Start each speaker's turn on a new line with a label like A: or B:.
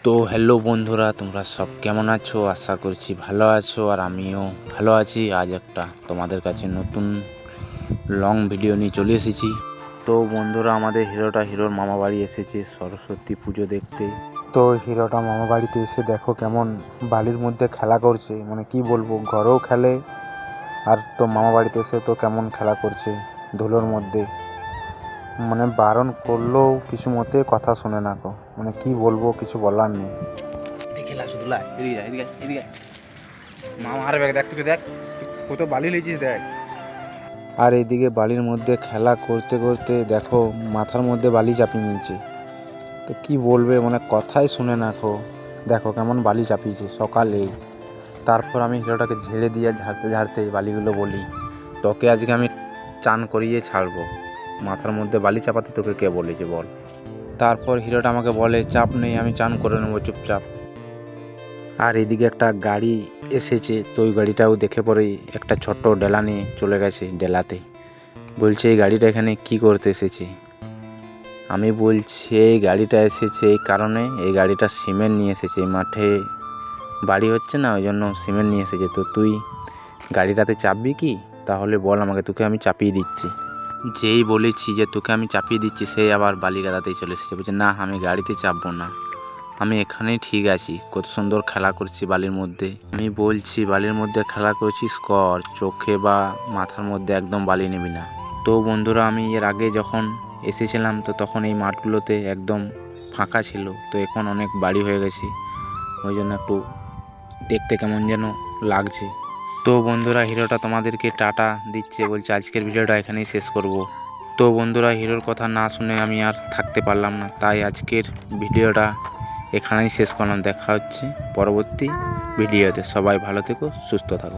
A: তো হ্যালো বন্ধুরা, তোমরা সব কেমন আছো? আশা করছি ভালো আছো, আর আমিও ভালো আছি। আজ একটা তোমাদের কাছে নতুন লং ভিডিও নিয়ে চলে এসেছি। তো বন্ধুরা, আমাদের হিরোর মামা বাড়ি এসেছে সরস্বতী পুজো দেখতে। তো হিরোটা মামা বাড়িতে এসে দেখো কেমন বালির মধ্যে খেলা করছে, মানে কি বলবো, ঘরেও খেলে আর তো মামা বাড়িতে এসে তো কেমন খেলা করছে ধুলোর মধ্যে। মানে বারণ করলেও কিছু মতে কথা শোনে না গো, মানে কি বলবো, কিছু বলার নেই। খেলা শুধু এদিকে মামা আর দেখ, তুই দেখ কত বালি লেগেছিস দেখ। আর এদিকে বালির মধ্যে খেলা করতে করতে দেখো মাথার মধ্যে বালি চাপিয়ে নিয়েছে। তো কি বলবে, মানে কথাই শুনে না গো। দেখো কেমন বালি চাপিয়েছে সকালেই। তারপর আমি হিরোটাকে ঝেড়ে দিয়ে ঝাড়তে ঝাড়তে বালিগুলো বলি, তোকে আজকে আমি চান করিয়ে ছাড়বো, মাথার মধ্যে বালি চাপাতে তোকে কে বলেছে বল। তারপর হিরোটা আমাকে বলে, চাপ নেই, আমি চান করে নেবো চুপচাপ। আর এদিকে একটা গাড়ি এসেছে, তো ওই গাড়িটাও দেখে পরেই একটা ছোট্ট ডেলা নিয়ে চলে গেছে ডেলাতে। বলছে এই গাড়িটা এখানে কি করতে এসেছে। আমি বলছি এই গাড়িটা এসেছে এই কারণে, এই গাড়িটা সিমেন্ট নিয়ে এসেছে, এই মাঠে বাড়ি হচ্ছে না, ওই জন্য সিমেন্ট নিয়ে এসেছে। তো তুই গাড়িটাতে চাপবি কি? তাহলে বল আমাকে, তোকে আমি চাপিয়ে দিচ্ছি। যেই বলেছি যে তোকে আমি চাপিয়ে দিচ্ছি, সেই আবার বালি গাদাতেই চলে এসেছে। বলছে না, আমি গাড়িতে চাপবো না, আমি এখানেই ঠিক আছি, কত সুন্দর খেলা করছি বালির মধ্যে। আমি বলছি বালির মধ্যে খেলা করছিস কর, চোখে বা মাথার মধ্যে একদম বালি নিবি না। তো বন্ধুরা, আমি এর আগে যখন এসেছিলাম তো তখন এই মাঠগুলোতে একদম ফাঁকা ছিল, তো এখন অনেক বাড়ি হয়ে গেছে, ওই জন্য একটু দেখতে কেমন যেন লাগছে। তো বন্ধুরা, হিরোটা তোমাদেরকে টাটা দিচ্ছে, বলছে আজকের ভিডিওটা এখানেই শেষ করব। তো বন্ধুরা, হিরোর কথা না শুনে আমি আর থাকতে পারলাম না, তাই আজকের ভিডিওটা এখানেই শেষ করলাম। দেখা হচ্ছে পরবর্তী ভিডিওতে। সবাই ভালো থেকো, সুস্থ থাকো।